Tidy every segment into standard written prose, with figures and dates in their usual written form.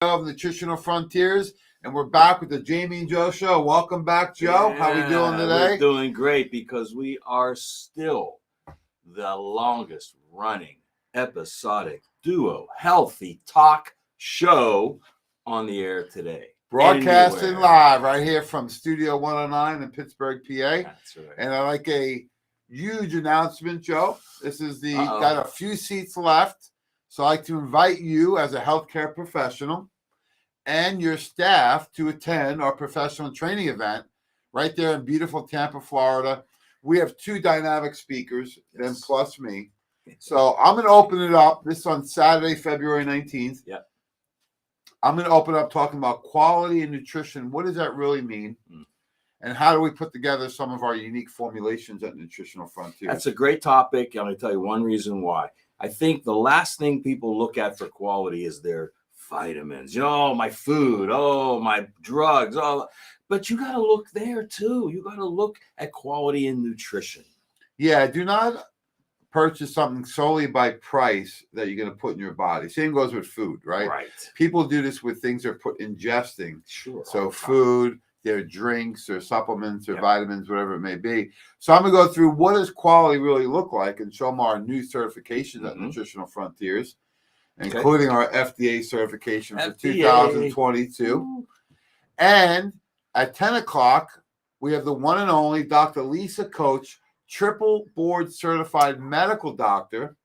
Of Nutritional Frontiers, and we're back with the Jamie and Joe Show. Welcome back, Joe. How we doing today? We're doing great because we are still the longest running episodic duo healthy talk show on the air today. Broadcasting live right here from Studio 109 in Pittsburgh, PA. That's right. And I like a huge announcement, Joe. This is got a few seats left. So I'd like to invite you as a healthcare professional and your staff to attend our professional training event right there in beautiful Tampa, Florida. We have two dynamic speakers, them plus me. So I'm going to open it up. This is on Saturday, February 19th. Yep. I'm going to open up talking about quality and nutrition. What does that really mean? And how do we put together some of our unique formulations at Nutritional Frontiers? That's a great topic. I'm going to tell you one reason why. I think the last thing people look at for quality is their vitamins. My food, my drugs, but you got to look there too. You got to look at quality and nutrition. Yeah, do not purchase something solely by price that you're going to put in your body. Same goes with food, right? Right. People do this with things they're ingesting. Sure. So food, their drinks, their supplements, their vitamins, whatever it may be. So I'm going to go through what does quality really look like and show them our new certifications at Nutritional Frontiers, including our FDA certification for 2022. And at 10 o'clock, we have the one and only Dr. Lisa Coach, triple board certified medical doctor.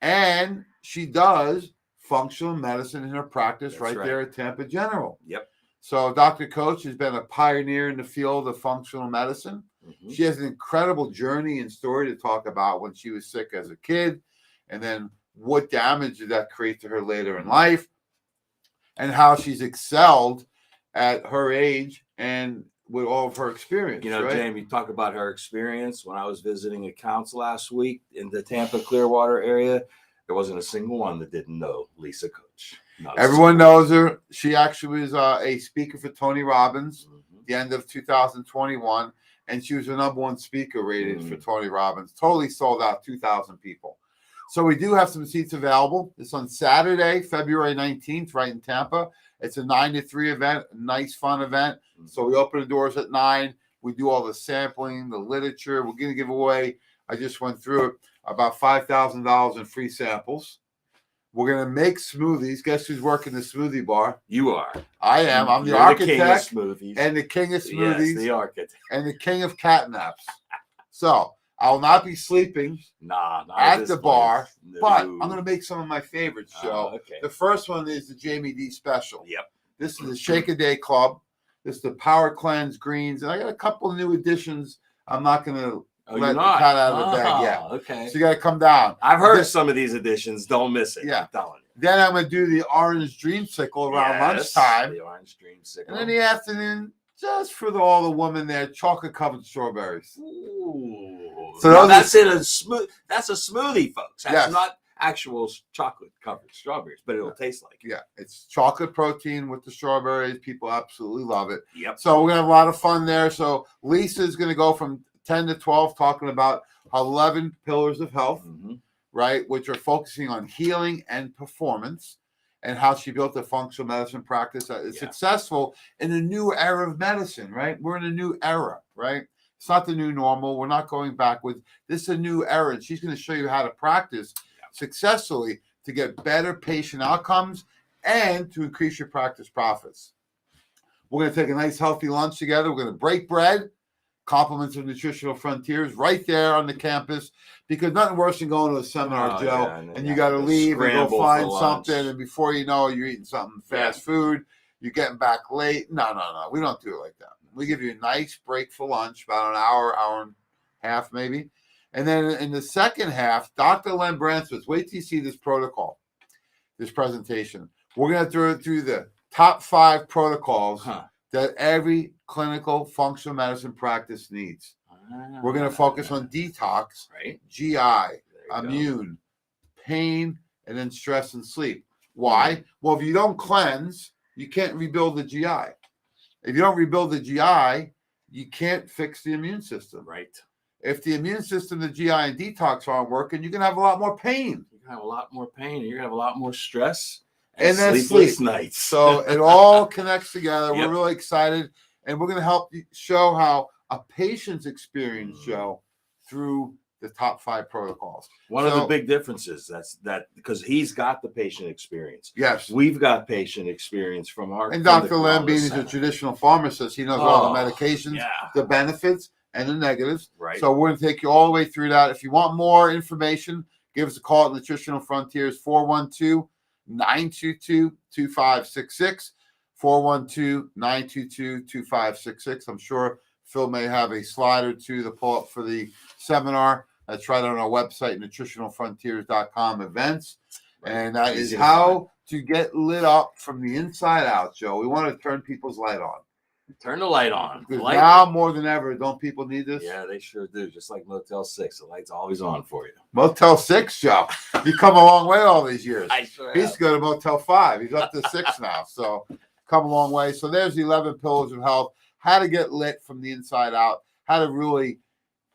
And she does functional medicine in her practice right there at Tampa General. Yep. So Dr. Coach has been a pioneer in the field of functional medicine. She has an incredible journey and story to talk about when she was sick as a kid, and then what damage did that create to her later in life, and how she's excelled at her age and with all of her experience. Jamie, talk about her experience. When I was visiting accounts last week in the Tampa Clearwater area, there wasn't a single one that didn't know Lisa Coach. Everyone knows her. She actually was a speaker for Tony Robbins at the end of 2021, and she was the number one speaker rated for Tony Robbins. Totally sold out 2,000 people. So we do have some seats available. It's on Saturday, February 19th, right in Tampa. It's a 9 to 3 event, a nice, fun event. So we open the doors at 9. We do all the sampling, the literature. We're going to give away, I just went through it, about $5,000 in free samples. We're going to make smoothies. Guess who's working the smoothie bar? You are. I am. I'm the architect and the king of smoothies. Yes, the architect. And the king of catnaps. So I will not be sleeping at the bar, but I'm going to make some of my favorites, Joe. Okay. The first one is the Jamie D special. Yep. This is the Shake a Day Club. This is the Power Cleanse Greens. And I got a couple of new additions. I'm not going to let the cat out of the bag yet. Okay. So you got to come down. I've heard some of these additions. Don't miss it. Yeah. I'm telling you. Then I'm going to do the Orange Dreamsicle around lunchtime. The Orange Dreamsicle. And in the afternoon, just for all the women there, chocolate-covered strawberries. Ooh. So that's a smoothie, folks. That's not actual chocolate-covered strawberries, but it'll taste like it. Yeah, it's chocolate protein with the strawberries. People absolutely love it. Yep. So we're going to have a lot of fun there. So Lisa's going to go from 10 to 12 talking about 11 pillars of health, right, which are focusing on healing and performance, and how she built a functional medicine practice that is successful in a new era of medicine, right? We're in a new era, right? It's not the new normal. We're not going backwards. This is a new era, and she's going to show you how to practice successfully to get better patient outcomes and to increase your practice profits. We're going to take a nice healthy lunch together. We're going to break bread, compliments of Nutritional Frontiers right there on the campus, because nothing worse than going to a seminar, Joe, and you got to leave and go find something, and before you know it, you're eating something fast food, you're getting back late. No. We don't do it like that. We give you a nice break for lunch, about an hour, hour and a half maybe. And then in the second half, Dr. Len Bransford, wait till you see this protocol, this presentation. We're going to through the top 5 protocols that every clinical functional medicine practice needs. We're going to focus on detox, GI, immune, pain, and then stress and sleep. Why? Well, if you don't cleanse, you can't rebuild the GI. If you don't rebuild the GI, you can't fix the immune system. Right. If the immune system, the GI, and detox aren't working, you're going to have a lot more pain. You're going to have a lot more pain, and you're going to have a lot more stress. and then sleepless sleep. nights. So it all connects together. Yep. We're really excited, and we're going to help you show how a patient's experience, Joe, through the top 5 protocols. One of the big differences that because he's got the patient experience. Yes. We've got patient experience from our And from Dr. the Lambini is a center. traditional pharmacist. He knows all the medications, Yeah. the benefits, and the negatives. Right. So we're going to take you all the way through that. If you want more information, give us a call at Nutritional Frontiers, 412-922-2566, 412-922-2566. I'm sure Phil may have a slide or two to pull up for the seminar. That's right on our website, nutritionalfrontiers.com events. Right. And that is Easy to how to get lit up from the inside out, Joe. We want to turn people's light on. Turn the light on. Because Light- now more than ever, don't people need this? Yeah, they sure do. Just like Motel 6, the light's always on for you. Motel 6, Joe. You come a long way all these years. I sure He used to go to Motel 5. He's up to 6 now. So come a long way. So there's the 11 pillars of health. How to get lit from the inside out. How to really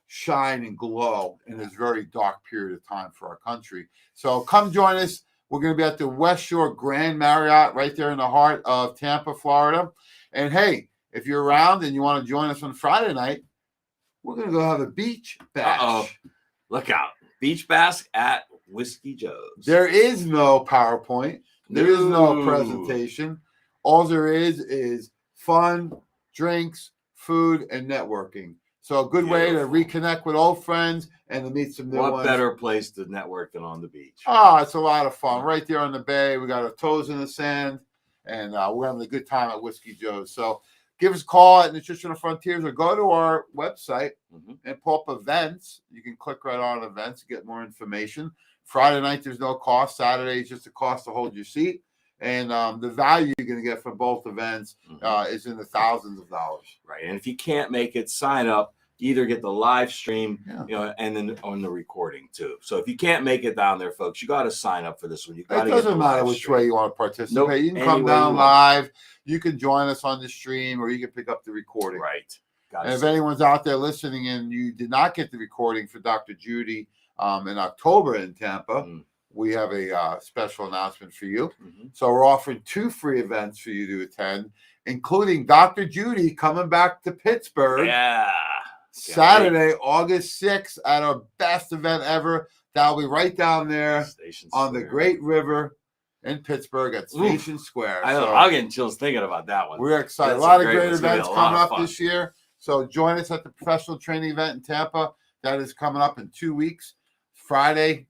shine and glow in this very dark period of time for our country. So come join us. We're going to be at the West Shore Grand Marriott right there in the heart of Tampa, Florida. And hey, if you're around and you want to join us on Friday night, we're going to go have a beach bash. Uh-oh. Look out. Beach bask at Whiskey Joe's. There is no PowerPoint. There is no No. presentation. All there is fun, drinks, food, and networking. So a good way to Beautiful. reconnect with old friends and to meet some new What ones. better place to network than on the beach? Oh, it's a lot of fun. Right there on the bay. We got our toes in the sand, and we're having a good time at Whiskey Joe's. So give us a call at Nutritional Frontiers or go to our website and pull up events. You can click right on events to get more information. Friday night, there's no cost. Saturday is just a cost to hold your seat. And the value you're going to get from both events is in the thousands of dollars. Right. And if you can't make it, sign up. Either get the live stream, Yeah. and then on the recording too. So if you can't make it down there, folks, you got to sign up for this one. You got It to. doesn't matter which way you want to participate. Nope. You can Any come way down you want. live. You can join us on the stream, or you can pick up the recording. Right. And if anyone's out there listening and you did not get the recording for Dr. Judy in October in Tampa, we have a special announcement for you. So we're offering 2 free events for you to attend, including Dr. Judy coming back to Pittsburgh. Yeah. Saturday, August 6th, at our best event ever. That'll be right down there Station on the Square. Great River in Pittsburgh at Station Square. I know. So I'm getting chills thinking about that one. we're excited. That's A lot of great- great it's gonna be events a lot coming of up fun. this year. So join us at the professional training event in Tampa. That is coming up in 2 weeks. Friday,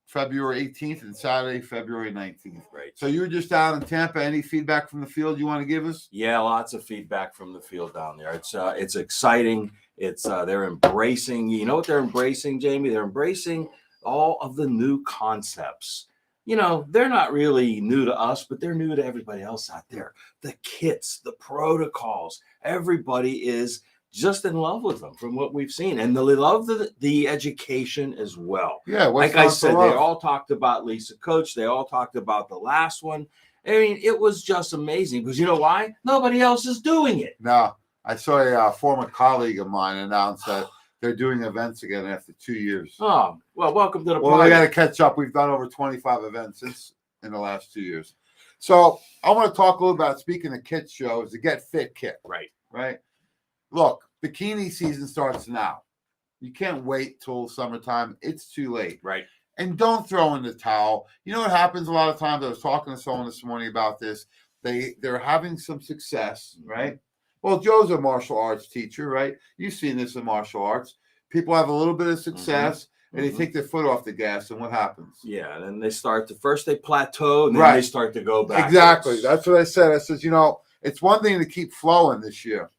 February 18th, and Saturday, February 19th. Right. So you were just down in Tampa. Any feedback from the field you want to give us? Yeah, lots of feedback from the field down there. It's exciting. It's they're embracing. You know what they're embracing, Jamie? They're embracing all of the new concepts. You know, they're not really new to us, but they're new to everybody else out there. The kits, the protocols, everybody is just in love with them from what we've seen. And they love the education as well. Yeah, what's Like I not to said, they love? all talked about Lisa Coach. They all talked about the last one. I mean, it was just amazing because you know why? Nobody else is doing it. No, I saw a former colleague of mine announce that they're doing events again after 2 years. Oh, well, welcome to the Well, party. I got to catch up. We've done over 25 events since in the last 2 years. So I want to talk a little about, speaking of kits, Joe, is the Get Fit kit, Right. right? Look, bikini season starts now. You can't wait till summertime. It's too late. Right. And don't throw in the towel. You know what happens a lot of times? I was talking to someone this morning about this. They're having some success, right? Well, Joe's a martial arts teacher, right? You've seen this in martial arts. People have a little bit of success and they take their foot off the gas, and what happens? Yeah, and then they start to first they plateau and then Right. they start to go back. Exactly. That's what I said. I said, you know, it's one thing to keep flowing this year,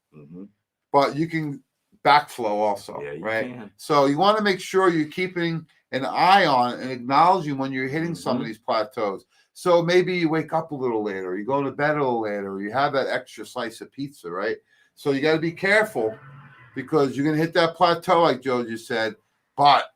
but you can backflow also, Yeah, you right? can. So you want to make sure you're keeping an eye on and acknowledging when you're hitting some of these plateaus. So maybe you wake up a little later, you go to bed a little later, or you have that extra slice of pizza, right? So you got to be careful because you're going to hit that plateau, like Joe just said. But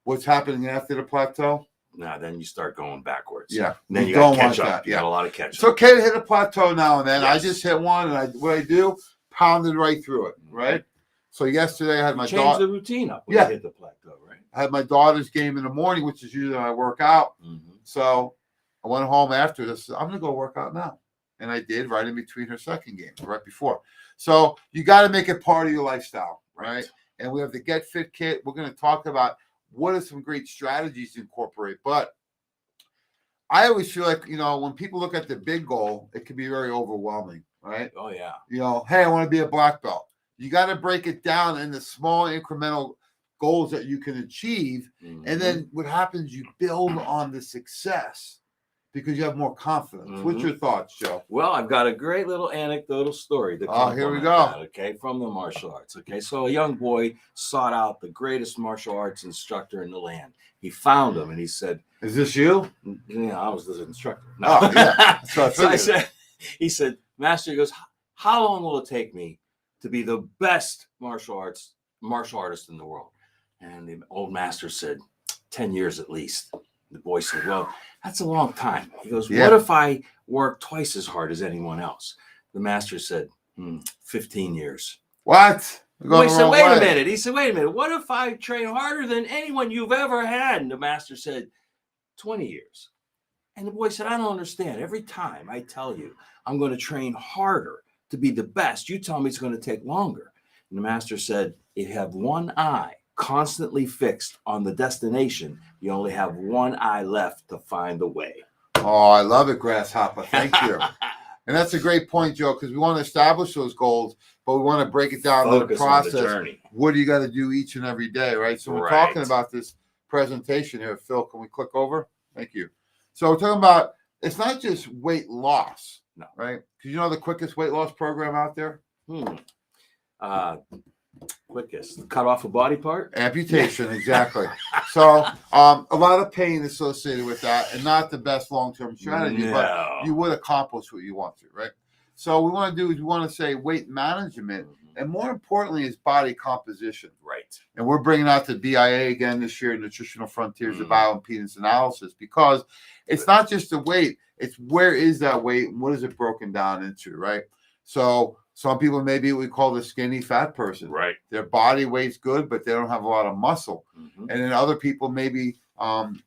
what's happening after the plateau? Now then you start going backwards. Yeah, And then you you got to don't catch want up. that, You got a lot of catch It's up. okay to hit a plateau now and then. I Yes. just hit one, and what I do, pounded right through it, right? So yesterday I had my Change daughter. the routine up when Yeah. you hit the plateau, right? I had my daughter's game in the morning, which is usually when I work out. So I went home after this. I'm going to go work out now. And I did right in between her second game, right before. So you got to make it part of your lifestyle, right? And we have the Get Fit Kit. We're going to talk about what are some great strategies to incorporate. But I always feel like, when people look at the big goal, it can be very overwhelming, right? Oh, yeah. Hey, I want to be a black belt. You got to break it down into small incremental goals that you can achieve. Mm-hmm. And then what happens, you build on the success because you have more confidence. Mm-hmm. What's your thoughts, Joe? Well, I've got a great little anecdotal story to here we complement go. that, okay, from the martial arts. Okay, so a young boy sought out the greatest martial arts instructor in the land. He found him and he said, "Is this you?" Yeah, I was the instructor. No. Oh, yeah. So he said, Master, he goes, how long will it take me to be the best martial artist in the world? And the old master said, 10 years at least. The boy said, well, that's a long time. He goes, what if I work twice as hard as anyone else? The master said, 15 years. What? The boy said, wait a minute. He said, wait a minute. What if I train harder than anyone you've ever had? And the master said, 20 years. And the boy said, I don't understand. Every time I tell you I'm going to train harder to be the best, you tell me it's going to take longer. And the master said, if you have one eye constantly fixed on the destination, you only have one eye left to find the way. Oh, I love it, Grasshopper. Thank you. And that's a great point, Joe, because we want to establish those goals, but we want to break it down in the process. On the journey. What do you got to do each and every day, right? So we're talking about this presentation here. Phil, can we click over? Thank you. So we're talking about, it's not just weight loss, right? Because you know the quickest weight loss program out there? Quickest. Cut off a body part? Amputation, exactly. So a lot of pain associated with that and not the best long-term strategy, but you would accomplish what you want to, right? So what we want to do is we want to say weight management, and more importantly is body composition. Right. And we're bringing out the BIA again this year, Nutritional Frontiers of Bioimpedance Analysis, because it's not just the weight, it's where is that weight and what is it broken down into, right? So some people may be what we call the skinny fat person. Right. Their body weight's good, but they don't have a lot of muscle. And then other people maybe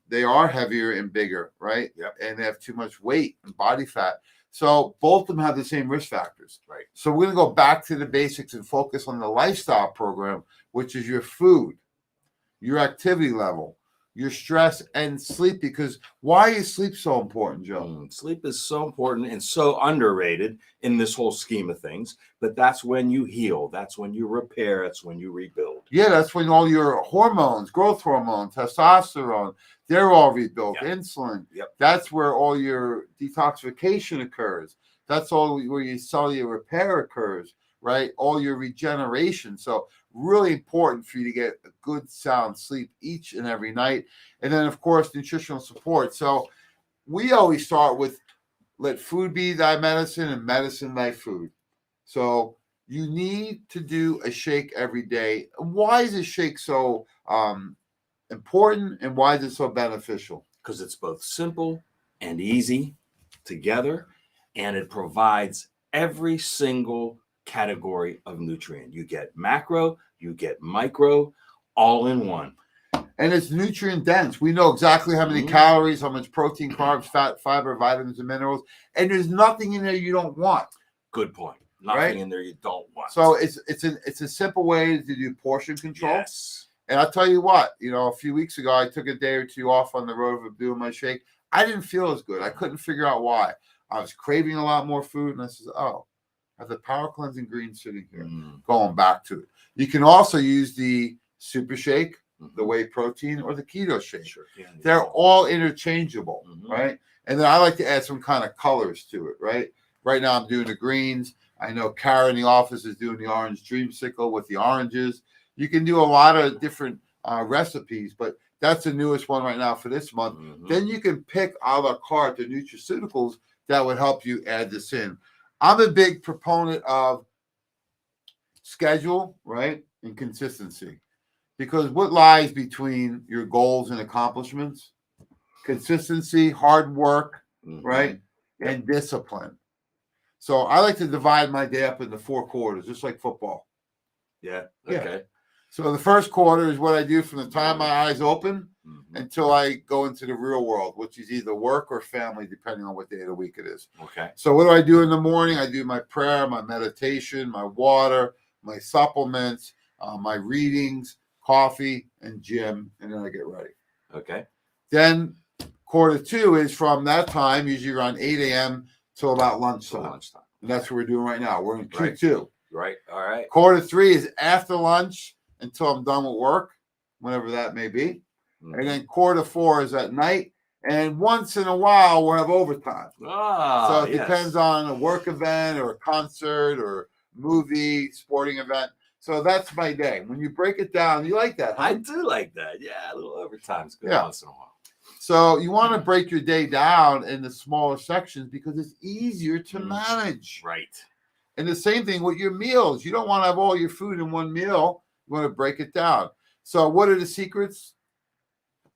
they are heavier and bigger, right? Yep. And they have too much weight and body fat. So both of them have the same risk factors. Right. So we're going to go back to the basics and focus on the lifestyle program, which is your food, your activity level, your stress, and sleep. Because why is sleep so important, Joe? Sleep is so important and so underrated in this whole scheme of things. But that's when you heal. That's when you repair. That's when you rebuild. Yeah, that's when all your hormones, growth hormone, testosterone, they're all rebuilt. Insulin. Yep. That's where all your detoxification occurs. That's all where your cellular repair occurs, right? All your regeneration. So really important for you to get a good sound sleep each and every night. And then, of course, nutritional support. So we always start with let food be thy medicine and medicine thy food. So you need to do a shake every day. Why is a shake so important, and why is it so beneficial? Because it's both simple and easy together, and it provides every single category of nutrient. You get macro, you get micro, all in one. And it's nutrient dense. We know exactly how many calories, how much protein, carbs, fat, fiber, vitamins, and minerals. And there's nothing in there you don't want. Good point. Nothing in there you don't want. So it's a simple way to do portion control. Yes. And I'll tell you what, a few weeks ago, I took a day or two off on the road of doing my shake. I didn't feel as good. I couldn't figure out why. I was craving a lot more food. And I said, I have the Power Cleansing Green sitting here, going back to it. You can also use the Super Shake, the whey protein, or the keto shake. Sure. They're all interchangeable, right? And then I like to add some kind of colors to it, right? Right now I'm doing the greens. I know Kara in the office is doing the orange dreamsicle with the oranges. You can do a lot of different recipes, but that's the newest one right now for this month. Then you can pick a la carte the nutraceuticals that would help you add this in. I'm a big proponent of schedule, right, and consistency. Because what lies between your goals and accomplishments? Consistency, hard work, right, and discipline. So I like to divide my day up into 4 quarters, just like football. Yeah. Okay. So the first quarter is what I do from the time my eyes open until I go into the real world, which is either work or family, depending on what day of the week it is. Okay. So what do I do in the morning? I do my prayer, my meditation, my water, my supplements, my readings, coffee, and gym, and then I get ready. Okay. Then quarter two is from that time, usually around 8 a.m. till about lunchtime. And that's what we're doing right now. We're in Q2. Right. All right. Quarter three is after lunch until I'm done with work, whenever that may be. And then quarter four is at night. And once in a while, we'll have overtime. So it depends on a work event or a concert or movie, sporting event. So that's my day. When you break it down, you like that, huh? I do like that. Yeah, a little overtime's good once in a while. So you want to break your day down into smaller sections because it's easier to manage. Right. And the same thing with your meals. You don't want to have all your food in one meal. You want to break it down. So what are the secrets?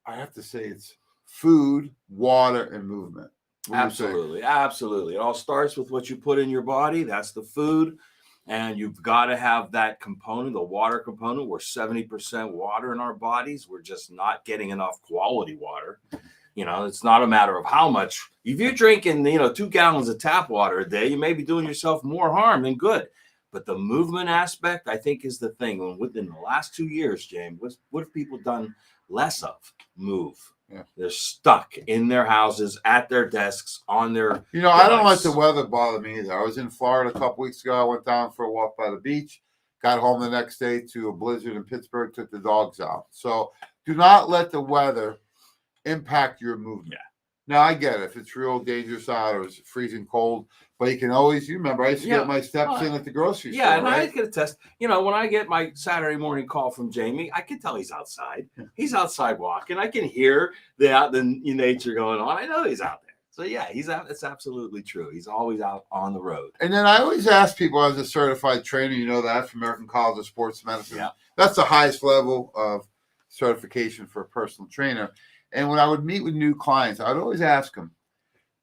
I have to say it's food, water, and movement. Absolutely. Absolutely. It all starts with what you put in your body. That's the food. And you've got to have that component, the water component. We're 70% water in our bodies. We're just not getting enough quality water. You know, it's not a matter of how much. If you're drinking, 2 gallons of tap water a day, you may be doing yourself more harm than good. But the movement aspect, I think, is the thing. And within the last 2 years, James, what have people done less of? Move. Yeah. They're stuck in their houses, at their desks, on their I don't let the weather bother me either. I was in Florida a couple weeks ago. I went down for a walk by the beach, got home the next day to a blizzard in Pittsburgh, took the dogs out. So do not let the weather impact your movement. Yeah. Now, I get it. If it's real dangerous out or it's freezing cold, but you can always, you remember, I used to get my steps in at the grocery store. Yeah, and right? I can attest. When I get my Saturday morning call from Jamie, I can tell he's outside. Yeah. He's outside walking. I can hear the nature going on. I know he's out there. So, yeah, he's out. It's absolutely true. He's always out on the road. And then I always ask people, as a certified trainer, you know that from American College of Sports Medicine. Yeah. That's the highest level of certification for a personal trainer. And when I would meet with new clients, I would always ask them,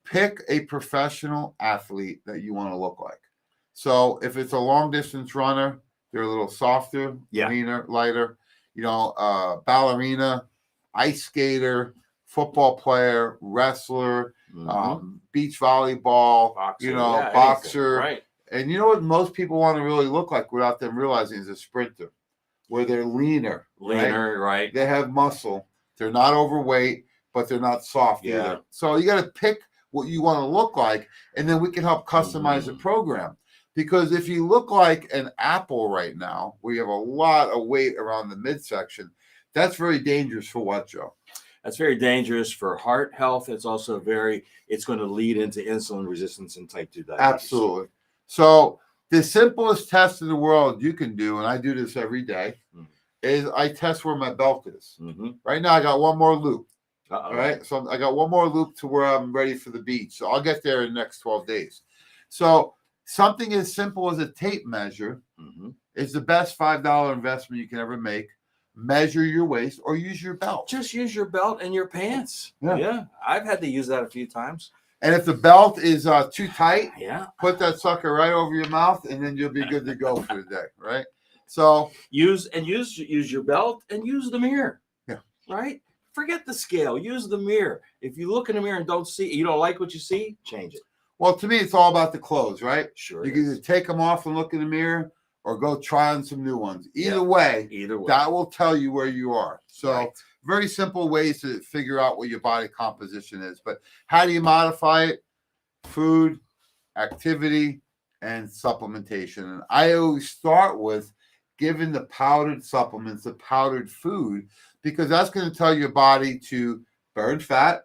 pick a professional athlete that you want to look like. So if it's a long distance runner, they're a little softer, leaner, lighter. Ballerina, ice skater, football player, wrestler, beach volleyball, boxer. Right. And you know what most people want to really look like without them realizing is a sprinter, where they're leaner. Right? They have muscle. They're not overweight, but they're not soft either. So you got to pick what you want to look like, and then we can help customize the program. Because if you look like an apple right now, where you have a lot of weight around the midsection, that's very dangerous for what, Joe? That's very dangerous for heart health. It's also it's going to lead into insulin resistance and type 2 diabetes. Absolutely. So the simplest test in the world you can do, and I do this every day, is I test where my belt is. Right now, I got one more loop. All right. So I got one more loop to where I'm ready for the beach. So I'll get there in the next 12 days. So something as simple as a tape measure is the best $5 investment you can ever make. Measure your waist or use your belt. Just use your belt and your pants. Yeah. I've had to use that a few times. And if the belt is too tight, put that sucker right over your mouth, and then you'll be good to go for the day, right? So use your belt and use the mirror. Yeah. Right? Forget the scale. Use the mirror. If you look in the mirror and you don't like what you see, change it. Well, to me, it's all about the clothes, right? Sure. You can either take them off and look in the mirror or go try on some new ones. Either way, that will tell you where you are. So very simple ways to figure out what your body composition is. But how do you modify it? Food, activity, and supplementation. And I always start with giving the powdered supplements, the powdered food, because that's going to tell your body to burn fat,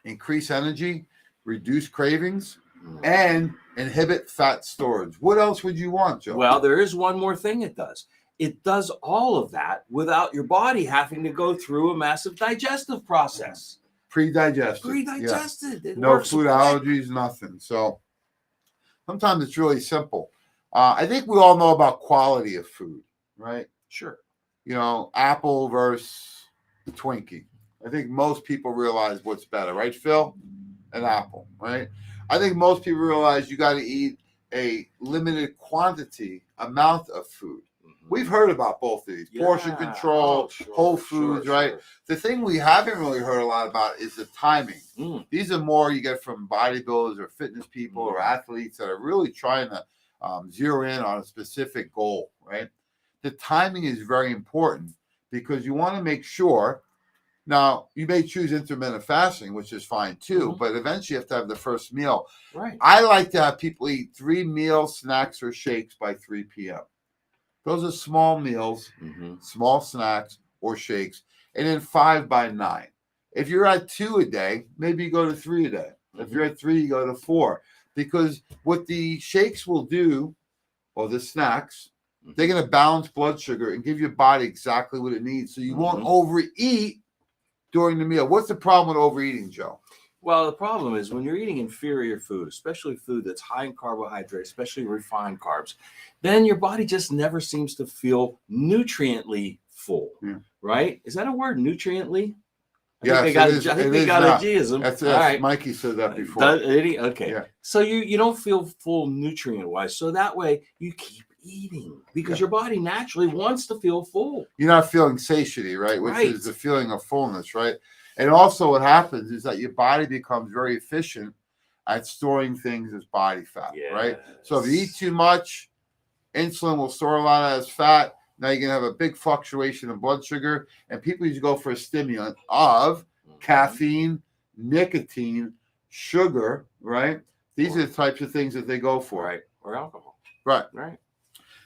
increase energy, reduce cravings, and inhibit fat storage. What else would you want, Joe? Well, there is one more thing it does. It does all of that without your body having to go through a massive digestive process. Pre-digested. Yeah. No food allergies, nothing. So sometimes it's really simple. I think we all know about quality of food, right? Sure. Apple versus Twinkie. I think most people realize what's better, right, Phil? An apple, right? I think most people realize you got to eat a limited amount of food. We've heard about both of these. Portion Yeah. control, Oh, sure, Whole Foods, sure, right? sure. The thing we haven't really heard a lot about is the timing. Mm. These are more you get from bodybuilders or fitness people or athletes that are really trying to zero in on a specific goal, right? The timing is very important because you want to make sure. Now, you may choose intermittent fasting, which is fine too, but eventually you have to have the first meal. Right. I like to have people eat 3 meals, snacks, or shakes by 3 p.m. Those are small meals, small snacks or shakes, and then 5 by 9. If you're at 2 a day, maybe you go to 3 a day. If you're at 3, you go to 4. Because what the shakes will do, or the snacks, they're going to balance blood sugar and give your body exactly what it needs. So you won't overeat during the meal. What's the problem with overeating, Joe? Well, the problem is when you're eating inferior food, especially food that's high in carbohydrates, especially refined carbs, then your body just never seems to feel nutriently full, right? Is that a word, nutriently? Yes, I think they got a G-ism. That's All right. Mikey said that before. Did he? Okay. Yeah. So you don't feel full nutrient-wise. So that way you keep eating because your body naturally wants to feel full. You're not feeling satiety, right? Which is the feeling of fullness, right? And also what happens is that your body becomes very efficient at storing things as body fat, right? So if you eat too much, insulin will store a lot of that as fat. Now you're going to have a big fluctuation in blood sugar, and people usually go for a stimulant of caffeine, nicotine, sugar, right? These are the types of things that they go for. Right. Or alcohol. Right. Right.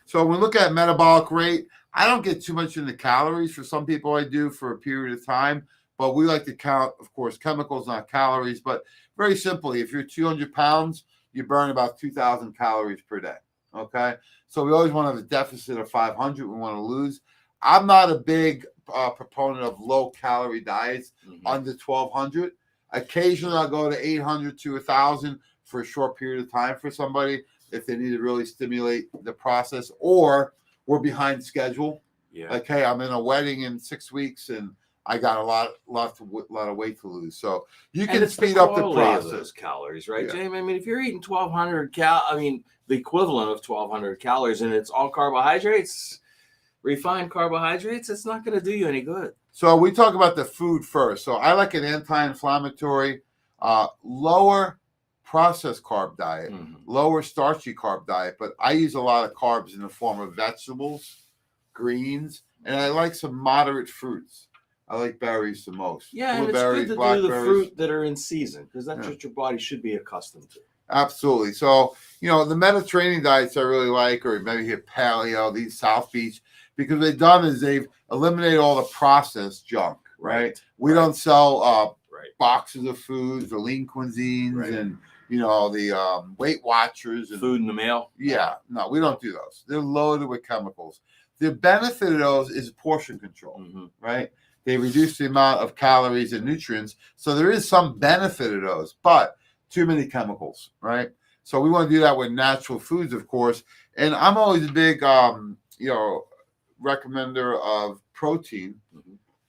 So when we look at metabolic rate, I don't get too much into calories. For some people, I do for a period of time, but we like to count, of course, chemicals, not calories. But very simply, if you're 200 pounds, you burn about 2,000 calories per day. Okay. So we always want to have a deficit of 500. We want to lose. I'm not a big proponent of low calorie diets under 1,200. Occasionally, I'll go to 800 to 1,000 for a short period of time for somebody if they need to really stimulate the process, or we're behind schedule. Yeah. Like, hey, I'm in a wedding in 6 weeks and I got a lot of weight to lose. So you can speed up the process. Of those calories, right, Yeah. Jamie? I mean, if you're eating 1,200 the equivalent of 1,200 calories, and it's all carbohydrates, refined carbohydrates, it's not going to do you any good. So we talk about the food first. So I like an anti-inflammatory, lower processed carb diet, lower starchy carb diet, but I use a lot of carbs in the form of vegetables, greens, and I like some moderate fruits. I like berries the most. Yeah, and it's good to do the fruit that are in season because that's what your body should be accustomed to. Absolutely. So, the Mediterranean diets I really like, or maybe here paleo, these South Beach, because what they've done is they've eliminated all the processed junk, right? We don't sell boxes of foods, the lean cuisines, and the Weight Watchers and food in the mail. Yeah, no, we don't do those. They're loaded with chemicals. The benefit of those is portion control, right? They reduce the amount of calories and nutrients, so there is some benefit of those, but too many chemicals, right? So we want to do that with natural foods, of course. And I'm always a big, recommender of protein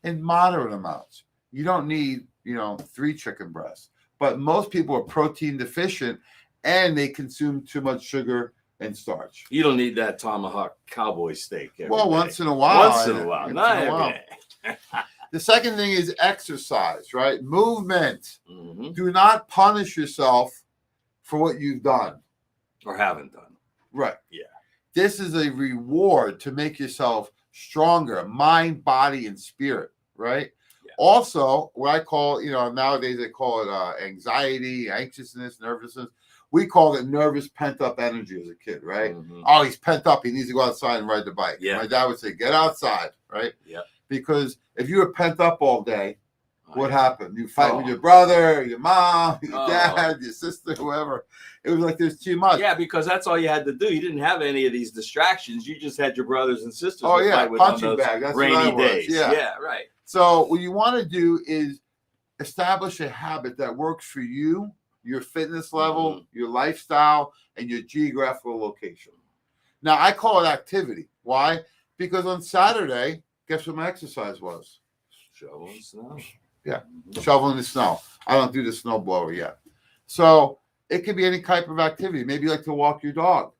in moderate amounts. You don't need, 3 chicken breasts. But most people are protein deficient and they consume too much sugar and starch. You don't need that tomahawk cowboy steak every day. Once in a while. Once in a while, not every day. The second thing is exercise, right? Movement. Do not punish yourself for what you've done. Or haven't done. Right. Yeah. This is a reward to make yourself stronger, mind, body, and spirit, right? Also, what I call, nowadays they call it anxiety, anxiousness, nervousness. We call it nervous pent-up energy as a kid, right? Oh, he's pent up. He needs to go outside and ride the bike. Yeah. My dad would say, get outside, right? Yeah. Because if you were pent up all day, what happened? You fight with your brother, your mom, your dad, your sister, whoever. It was like there's too much. Yeah, because that's all you had to do. You didn't have any of these distractions. You just had your brothers and sisters. Oh, yeah, fight with punching on those bag. That's rainy what I was. days. Yeah. Yeah, right. So what you want to do is establish a habit that works for you, your fitness level, your lifestyle, and your geographical location. Now, I call it activity. Why? Because on Saturday, guess what my exercise was? Shoveling snow. Yeah, shoveling the snow. I don't do the snow blower yet. So it could be any type of activity. Maybe you like to walk your dog.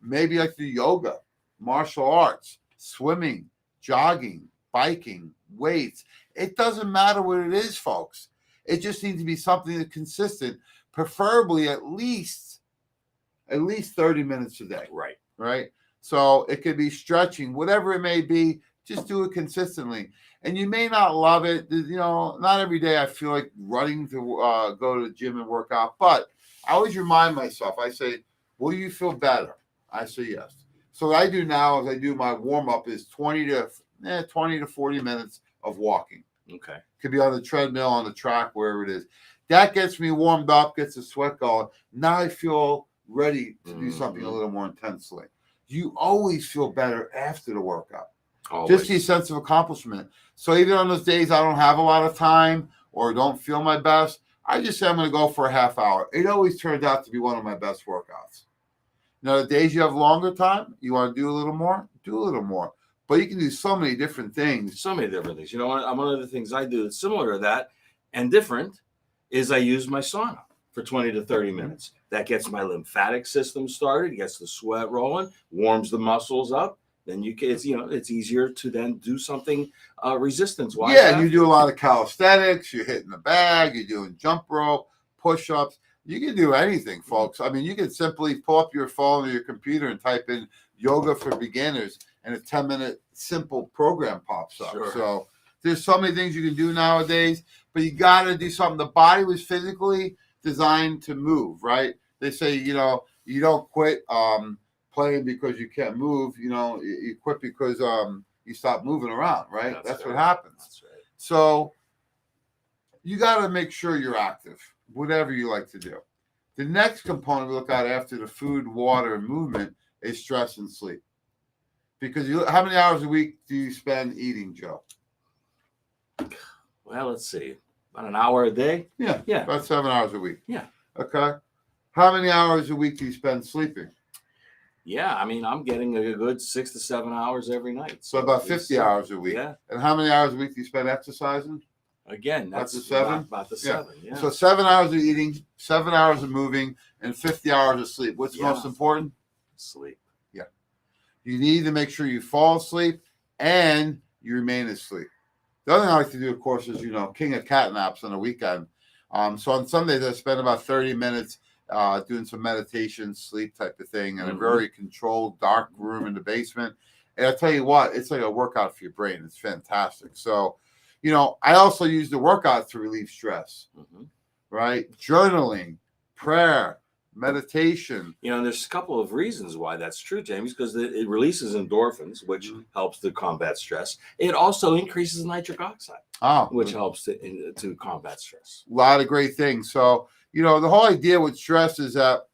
Maybe you like to do yoga, martial arts, swimming, jogging, biking, weights. It doesn't matter what it is, folks. It just needs to be something that's consistent, preferably at least 30 minutes a day. Right. Right. So it could be stretching, whatever it may be, just do it consistently. And you may not love it. Not every day I feel like running to go to the gym and work out, but I always remind myself, I say, will you feel better? I say yes. So what I do now is I do my warm up is 20 to 40 minutes of walking. Okay. Could be on the treadmill, on the track, wherever it is. That gets me warmed up, gets the sweat going. Now I feel ready to do something a little more intensely. You always feel better after the workout. Always. Just the sense of accomplishment. So even on those days I don't have a lot of time or don't feel my best, I just say I'm going to go for a half hour. It always turns out to be one of my best workouts. Now, the days you have longer time, you want to do a little more, do a little more. But you can do so many different things. So many different things. One of the things I do that's similar to that and different is I use my sauna for 20 to 30 minutes. That gets my lymphatic system started, gets the sweat rolling, warms the muscles up. Then it's easier to then do something resistance-wise. Yeah, you do a lot of calisthenics. You're hitting the bag. You're doing jump rope, push-ups. You can do anything, folks. I mean, you can simply pull up your phone or your computer and type in yoga for beginners, and a 10-minute simple program pops up. Sure. So there's so many things you can do nowadays, but you got to do something. The body was physically designed to move, right? They say, you don't quit playing because you can't move. You quit because you stop moving around, right? That's what happens. That's right. So you got to make sure you're active, whatever you like to do. The next component we look at after the food, water, and movement is stress and sleep. Because how many hours a week do you spend eating, Joe? Well, let's see. About an hour a day? Yeah. About 7 hours a week. Yeah. Okay. How many hours a week do you spend sleeping? Yeah, I mean, I'm getting a good 6 to 7 hours every night. So about 50 hours a week. Yeah. And how many hours a week do you spend exercising? Again, that's the 7? About the 7, yeah. So 7 hours of eating, 7 hours of moving, and 50 hours of sleep. What's most important? Sleep. Yeah. You need to make sure you fall asleep and you remain asleep. The other thing I like to do, of course, is, king of cat naps on the weekend. So on Sundays, I spend about 30 minutes doing some meditation, sleep type of thing in a very controlled, dark room in the basement. And I tell you what, it's like a workout for your brain. It's fantastic. So, I also use the workout to relieve stress, right? Journaling, prayer, meditation. There's a couple of reasons why that's true, James, because it releases endorphins, which helps to combat stress. It also increases nitric oxide, which helps to combat stress. A lot of great things. So, the whole idea with stress is that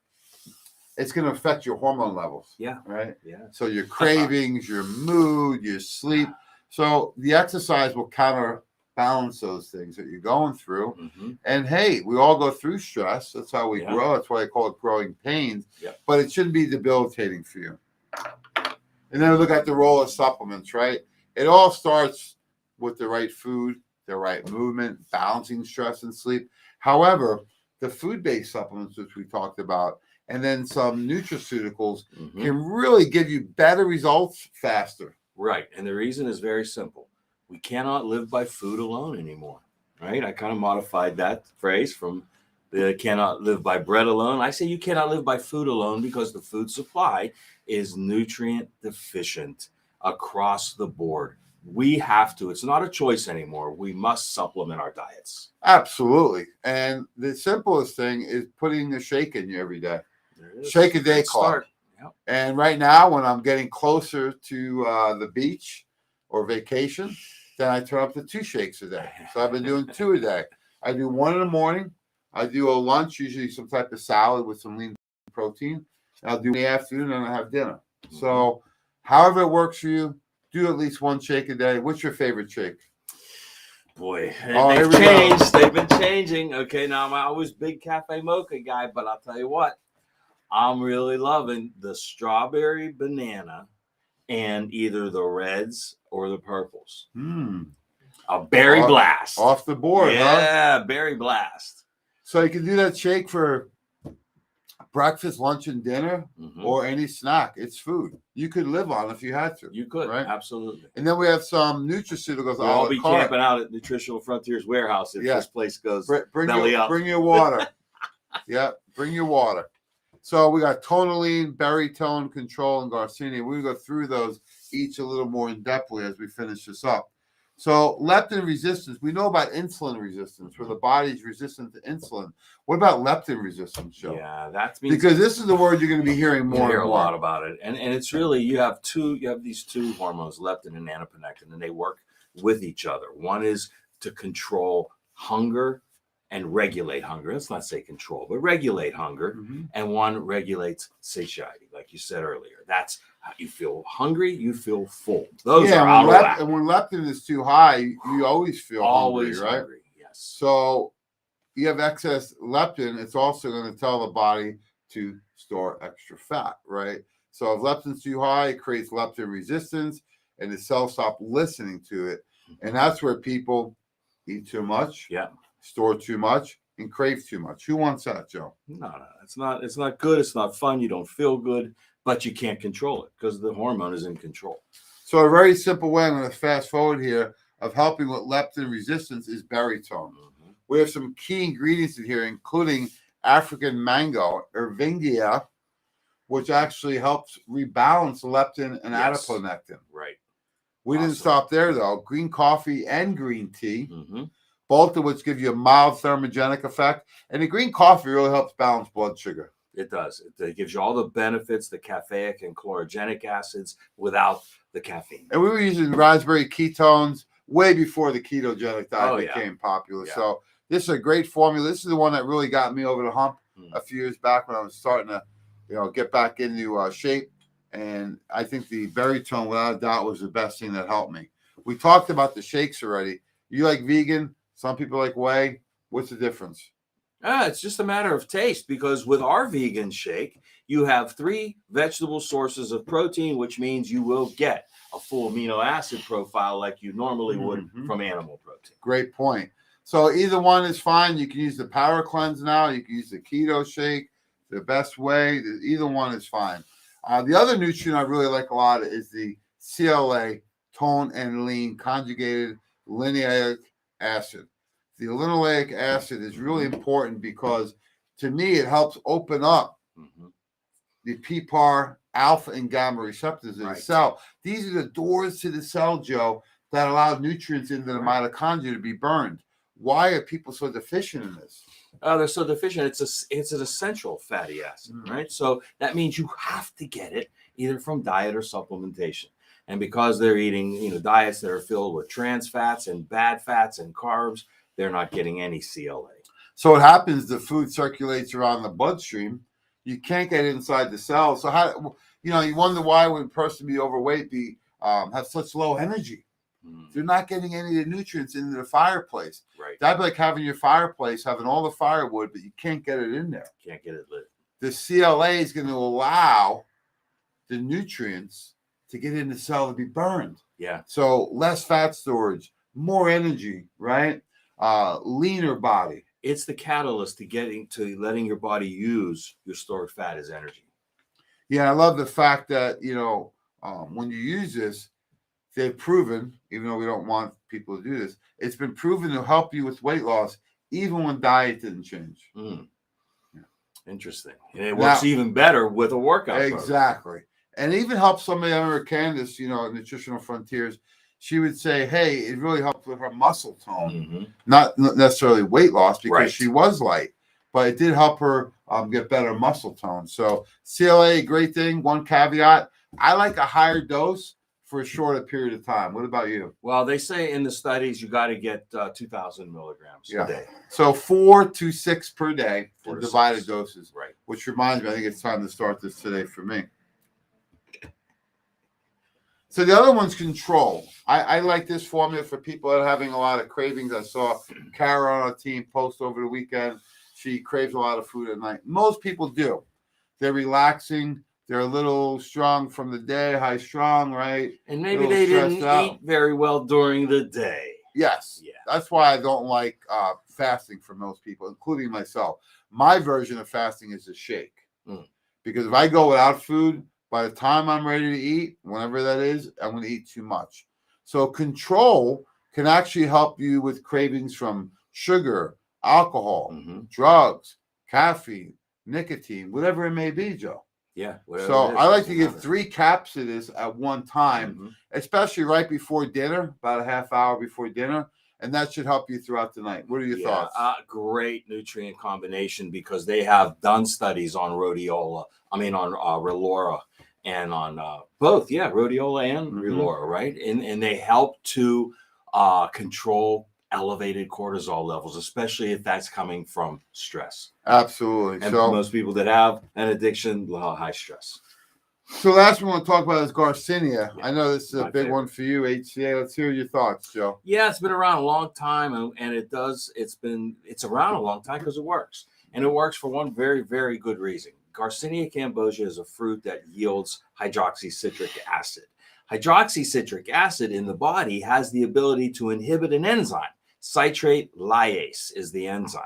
it's going to affect your hormone levels. Yeah. Right? Yeah. So your cravings, your mood, your sleep. So the exercise will counterbalance those things that you're going through. And hey, we all go through stress. That's how we grow. That's why I call it growing pains. But it shouldn't be debilitating for you. And then we look at the role of supplements, right? It all starts with the right food, the right movement, balancing stress and sleep. However, the food-based supplements, which we talked about, and then some nutraceuticals can really give you better results faster. Right. And the reason is very simple. We cannot live by food alone anymore, right? I kind of modified that phrase from the cannot live by bread alone. I say you cannot live by food alone because the food supply is nutrient deficient across the board. We have to. It's not a choice anymore. We must supplement our diets. Absolutely. And the simplest thing is putting a shake in you every day. Shake a day club. Yep. And right now, when I'm getting closer to the beach or vacation, then I turn up to 2 shakes a day. So I've been doing 2 a day. I do 1 in the morning. I do a lunch, usually some type of salad with some lean protein. I'll do in the afternoon and I have dinner. So however it works for you, do at least 1 shake a day. What's your favorite shake? Boy, here they've we changed. They've been changing. Okay, now I'm always big cafe mocha guy, but I'll tell you what, I'm really loving the strawberry banana and either the reds or the purples. A berry blast. Off the board, huh? Yeah, berry blast. So you can do that shake for breakfast, lunch, and dinner, or any snack. It's food you could live on if you had to. You could, right? Absolutely. And then we have some nutraceuticals. We'll all be camping out at Nutritional Frontiers warehouse if this place goes belly up. Bring your water. Yeah, bring your water. So we got tonalline, baritone, control, and Garcinia. We're going to go through those each a little more in depthly as we finish this up. So leptin resistance, we know about insulin resistance, where the body's resistant to insulin. What about leptin resistance, Joe? Yeah, that's because this is the word you're going to be hearing more. You hear a lot about it, and it's really you have these two hormones, leptin and adiponectin, and they work with each other. One is to control hunger and regulate hunger. Let's not say control, but regulate hunger. And one regulates satiety, like you said earlier. That's how you feel hungry, you feel full. Those are out of whack. And when leptin is too high, you always feel hungry, right? Hungry, yes. So you have excess leptin, it's also going to tell the body to store extra fat, right? So if leptin's too high, it creates leptin resistance, and the cells stop listening to it. And that's where people eat too much, store too much, and crave too much. Who wants that, Joe? No, it's not good. It's not fun. You don't feel good, but you can't control it because the hormone is in control. So a very simple way, I'm going to fast forward here, of helping with leptin resistance is baritone. We have some key ingredients in here, including African mango, Ervingia, which actually helps rebalance leptin and adiponectin. Right. We didn't stop there, though. Green coffee and green tea, both of which give you a mild thermogenic effect. And the green coffee really helps balance blood sugar. It does. It gives you all the benefits, the caffeic and chlorogenic acids without the caffeine. And we were using raspberry ketones way before the ketogenic diet became popular. So this is a great formula. This is the one that really got me over the hump a few years back when I was starting to, get back into shape. And I think the baritone, without a doubt, was the best thing that helped me. We talked about the shakes already. You like vegan? Some people like whey. What's the difference? It's just a matter of taste, because with our vegan shake, you have 3 vegetable sources of protein, which means you will get a full amino acid profile like you normally would from animal protein. Great point. So either one is fine. You can use the Power Cleanse now. You can use the Keto Shake, the Best Way. Either one is fine. The other nutrient I really like a lot is the CLA, tone and lean conjugated linoleic acid. The linoleic acid is really important because, to me, it helps open up the PPAR alpha and gamma receptors in the cell. These are the doors to the cell, Joe, that allow nutrients into the mitochondria to be burned. Why are people so deficient in this? They're so deficient. It's an essential fatty acid, right? So that means you have to get it either from diet or supplementation. And because they're eating, diets that are filled with trans fats and bad fats and carbs, they're not getting any CLA. So what happens? The food circulates around the bloodstream. You can't get inside the cells. So how you wonder why would a person be overweight have such low energy? They're not getting any of the nutrients into the fireplace. Right. That'd be like having your fireplace, having all the firewood, but you can't get it in there. Can't get it lit. The CLA is going to allow the nutrients to get in the cell to be burned. Yeah. So less fat storage, more energy, right? Leaner body. It's the catalyst to letting your body use your stored fat as energy. Yeah, I love the fact that, when you use this, they've proven, even though we don't want people to do this, it's been proven to help you with weight loss, even when diet didn't change. Yeah. Interesting. And it works even better with a workout exactly. program. And it even helps somebody under Candace, at Nutritional Frontiers. She would say, hey, it really helped with her muscle tone, not necessarily weight loss, because she was light, but it did help her get better muscle tone. So CLA, great thing. One caveat, I like a higher dose for a shorter period of time. What about you? Well, they say in the studies you got to get 2,000 milligrams a day. So 4 to 6 per day for divided doses. Right. Which reminds me, I think it's time to start this today for me. So the other one's control. I like this formula for people that are having a lot of cravings. I saw Kara on our team post over the weekend. She craves a lot of food at night. Most people do. They're relaxing. They're a little strong from the day, high strong, right? And maybe they didn't eat very well during the day. Yes. Yeah. That's why I don't like fasting for most people, including myself. My version of fasting is a shake. Mm. Because if I go without food, by the time I'm ready to eat, whenever that is, I'm going to eat too much. So control can actually help you with cravings from sugar, alcohol, drugs, caffeine, nicotine, whatever it may be, Joe. Yeah. So I like to give 3 caps of this at one time, especially right before dinner, about a half hour before dinner. And that should help you throughout the night. What are your thoughts? Great nutrient combination, because they have done studies on rhodiola. I mean, on Relora, and on both. Yeah, rhodiola and Relora, right? And they help to control elevated cortisol levels, especially if that's coming from stress. Absolutely. And So most people that have an addiction, high stress. So last one we'll talk about is Garcinia. I know this is a My big favorite. one for you, HCA. Let's hear your thoughts, Joe. Yeah, it's been around a long time, and it's around a long time because it works. And it works for one very, very good reason. Garcinia cambogia is a fruit that yields hydroxycitric acid. Hydroxycitric acid in the body has the ability to inhibit an enzyme. Citrate lyase is the enzyme.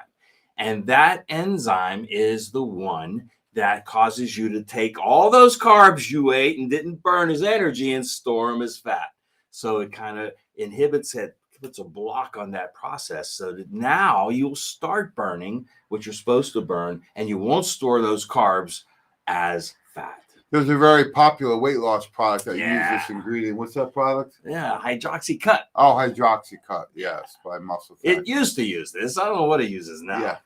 And that enzyme is the one that causes you to take all those carbs you ate and didn't burn as energy and store them as fat. So it kind of inhibits it, puts a block on that process, so that now you'll start burning what you're supposed to burn, and you won't store those carbs as fat. There's a very popular weight loss product that uses Yeah. this ingredient. What's that product? Yeah, Hydroxycut. Oh, Hydroxycut. Yes, by Muscle Fat. It used to use this. I don't know what it uses now. Yeah.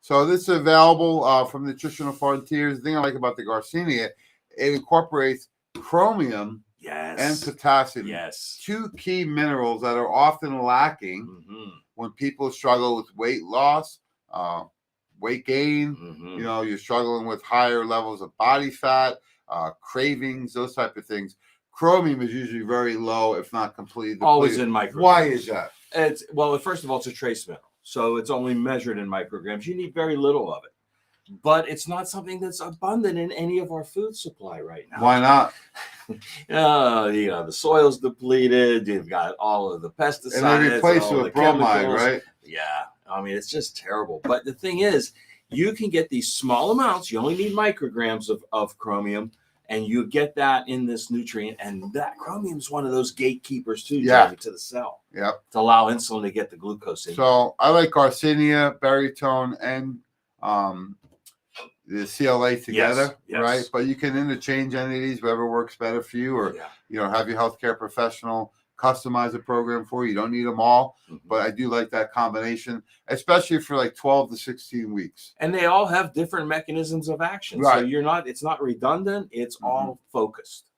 So this is available from Nutritional Frontiers. The thing I like about the Garcinia, it incorporates chromium and potassium. Yes. 2 key minerals that are often lacking when people struggle with weight loss, weight gain. You know, you're struggling with higher levels of body fat, cravings, those type of things. Chromium is usually very low, if not completely depleted. Always in micrograms. Why is that? It's first of all, it's a trace mineral, so it's only measured in micrograms. You need very little of it, but it's not something that's abundant in any of our food supply right now. Why not? The soil's depleted. You've got all of the pesticides, And they replace it all with the bromide, chemicals. right? Yeah, I mean, it's just terrible. But the thing is, you can get these small amounts. You only need micrograms of chromium, and you get that in this nutrient. And that chromium is one of those gatekeepers too, Jamie, to the cell. Yep. To allow insulin to get the glucose in. So I like Garcinia, Baritone, and the CLA together, Yes. right? But you can interchange any of these, whatever works better for you, or have your healthcare professional customize a program for you. You don't need them all, but I do like that combination, especially for like 12 to 16 weeks. And they all have different mechanisms of action. Right. So it's not redundant. It's all focused.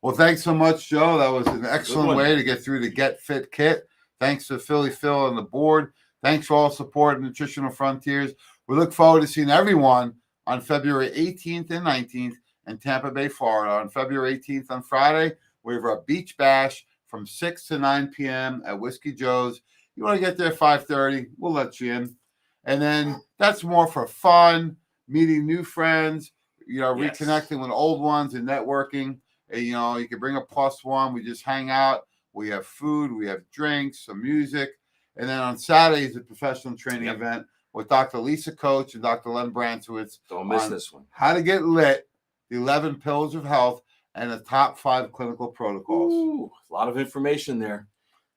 Well, thanks so much, Joe. That was an excellent one. way to get through the Get Fit Kit. Thanks to Philly Phil and the board. Thanks for all support of Nutritional Frontiers. We look forward to seeing everyone on February 18th and 19th in Tampa Bay, Florida. On February 18th on Friday, we have our beach bash from 6 to 9 p.m. at Whiskey Joe's. You want to get there at 5:30, we'll let you in. And then that's more for fun, meeting new friends, reconnecting with old ones and networking. And, you can bring a +1. We just hang out. We have food. We have drinks, some music. And then on Saturday is a professional training event with Dr. Lisa Coach and Dr. Len Brantowitz. Don't miss this one. How to get lit, the 11 pillars of health, and the top 5 clinical protocols. Ooh, a lot of information there.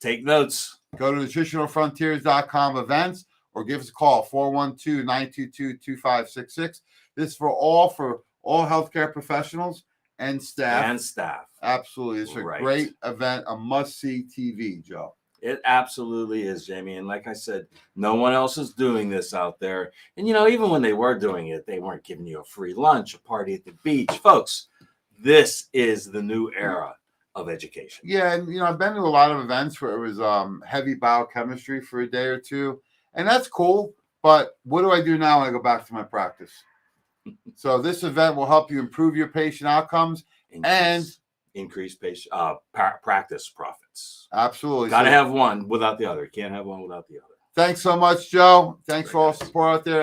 Take notes. Go to nutritionalfrontiers.com events or give us a call, 412-922-2566. This is for all healthcare professionals and staff. Absolutely. It's a great event, a must-see TV, Joe. It absolutely is, Jamie. And like I said, no one else is doing this out there. And, even when they were doing it, they weren't giving you a free lunch, a party at the beach. Folks, this is the new era of education. Yeah, and, I've been to a lot of events where it was heavy biochemistry for a day or two, and that's cool. But what do I do now when I go back to my practice? So this event will help you improve your patient outcomes and increase patient practice profits. Absolutely. Got to have one without the other. Can't have one without the other. Thanks so much, Joe. Thanks for all the support out there.